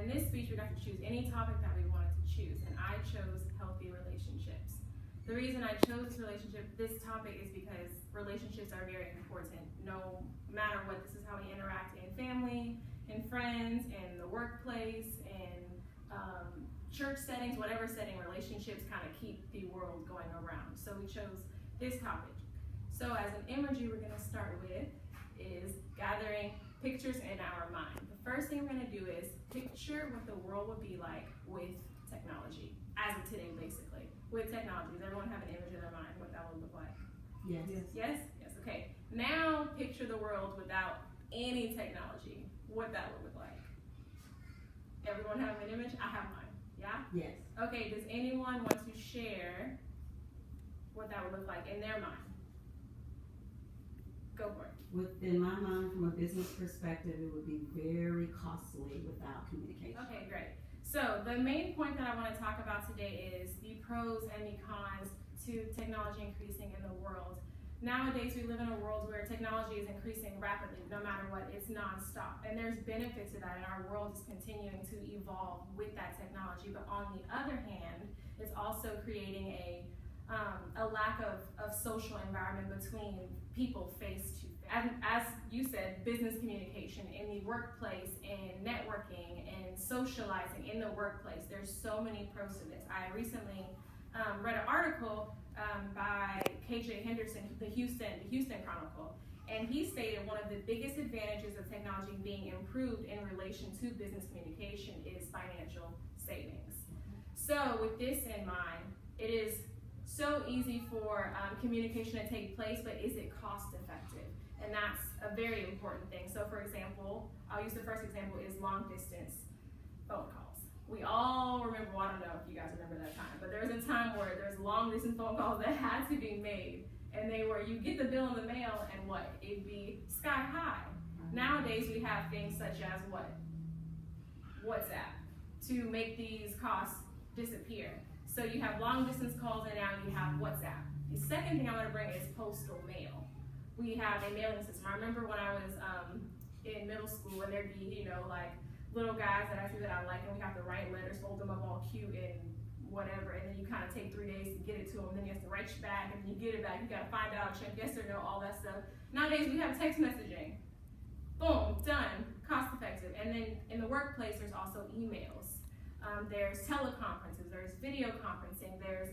in this speech, we got to choose any topic that we wanted to choose, and I chose healthy relationships. The reason I chose this topic is because relationships are very important. No matter what, this is how we interact in family, in friends, in the workplace, in church settings, whatever setting, relationships kind of keep the world going around. So we chose this topic. So as an imagery we're going to start with is gathering pictures in our mind. The first thing we're going to do is picture what the world would be like with technology, as of today basically. With technology, does everyone have an image in their mind what that would look like? Yes. Yes? Yes, okay. Now picture the world without any technology, what that would look like. Everyone have an image? I have mine. Yeah? Yes. Okay, does anyone want to share what that would look like in their mind? Go for it. Within my mind, from a business perspective, it would be very costly without communication. Okay, great. So the main point that I want to talk about today is the pros and the cons to technology increasing in the world. Nowadays, we live in a world where technology is increasing rapidly, no matter what, it's nonstop. And there's benefits to that, and our world is continuing to evolve with that technology. But on the other hand, it's also creating a lack of social environment between people face to face. As you said, business communication in the workplace, and networking, and socializing in the workplace. There's so many pros to this. I recently read an article by KJ Henderson, the Houston Chronicle, and he stated one of the biggest advantages of technology being improved in relation to business communication is financial savings. So with this in mind, it is so easy for communication to take place, but is it cost effective? And that's a very important thing. So for example, I'll use the first example is long distance phone calls. We all remember, well, I don't know if you guys remember that time, but there was a time where there's long distance phone calls that had to be made, and they were, you get the bill in the mail and what? It'd be sky high. Nowadays we have things such as what? WhatsApp to make these costs disappear. So you have long distance calls and now you have WhatsApp. The second thing I'm going to bring is postal mail. We have a mailing system. I remember when I was in middle school, and there'd be, like little guys that I see that I like, and we have to write letters, fold them up all cute and whatever, and then you kind of take 3 days to get it to them, then you have to write you back, and then you get it back, you got to find out, check yes or no, all that stuff. Nowadays we have text messaging. Boom, done, cost effective. And then in the workplace, there's also emails. There's teleconferences, there's video conferencing, there's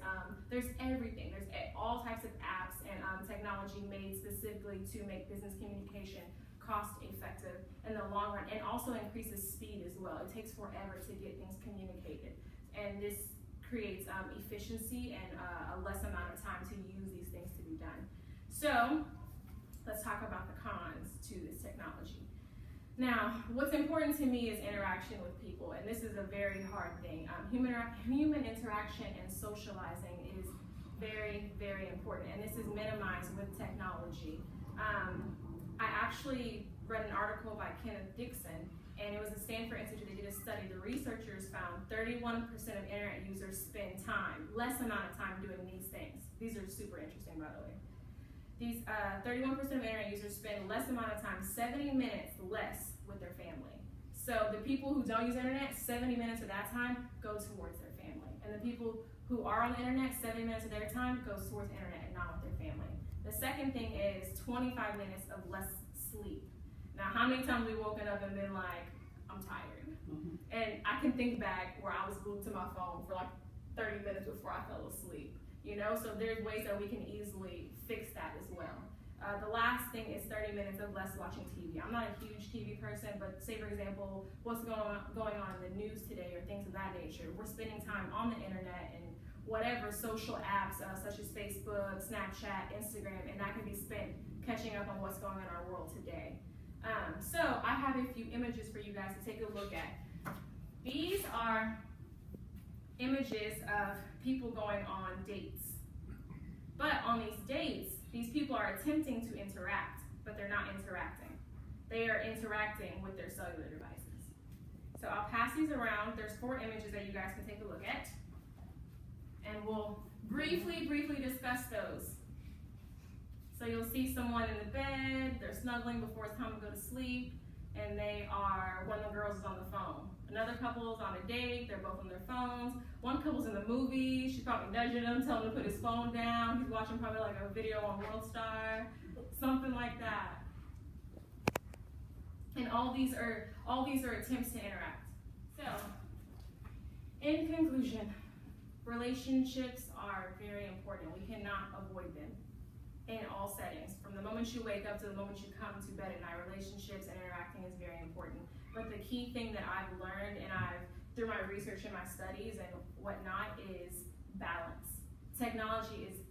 everything. There's all types of apps and technology made specifically to make business communication cost effective in the long run, and also increases speed as well. It takes forever to get things communicated, and this creates efficiency and a less amount of time to use these things to be done. So let's talk about the cons to this technology. Now, what's important to me is interaction with people, and this is a very hard thing. Human interaction and socializing is very, very important, and this is minimized with technology. I actually read an article by Kenneth Dixon, and it was a Stanford Institute. They did a study. The researchers found 31% of internet users spend less amount of time doing these things. These are super interesting, by the way. These 31% of internet users spend less amount of time, 70 minutes less with their family. So the people who don't use internet, 70 minutes of that time go towards their family. And the people who are on the internet, 70 minutes of their time goes towards the internet and not with their family. The second thing is 25 minutes of less sleep. Now, how many times we woken up and been like, I'm tired? Mm-hmm. And I can think back where I was glued to my phone for like 30 minutes before I fell asleep. So there's ways that we can easily fix that as well. The last thing is 30 minutes of less watching TV. I'm not a huge TV person, but say for example, what's going on in the news today or things of that nature. We're spending time on the internet and whatever social apps such as Facebook, Snapchat, Instagram, and that can be spent catching up on what's going on in our world today. So I have a few images for you guys to take a look at. These are images of people going on dates. But on these dates, these people are attempting to interact, but they're not interacting. They are interacting with their cellular devices. So I'll pass these around. There's 4 images that you guys can take a look at. And we'll briefly discuss those. So you'll see someone in the bed, they're snuggling before it's time to go to sleep, and one of the girls is on the phone. Another couple is on a date, they're both on their phones. One couple's in the movie, she's probably nudging him, telling him to put his phone down. He's watching probably like a video on World Star, something like that. And all these are attempts to interact. So, in conclusion, relationships are very important. We cannot avoid them in all settings. From the moment you wake up to the moment you come to bed at night, relationships and interacting is very important. But the key thing that I've learned and through my research and my studies and whatnot is balance. Technology is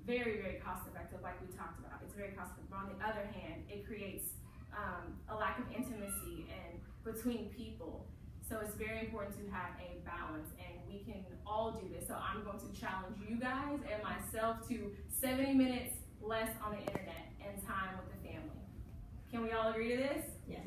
very, very cost effective, like we talked about. It's very cost effective. On the other hand, it creates a lack of intimacy and between people. So it's very important to have a balance, and we can all do this. So I'm going to challenge you guys and myself to 70 minutes less on the internet and time with the family. Can we all agree to this? Yes.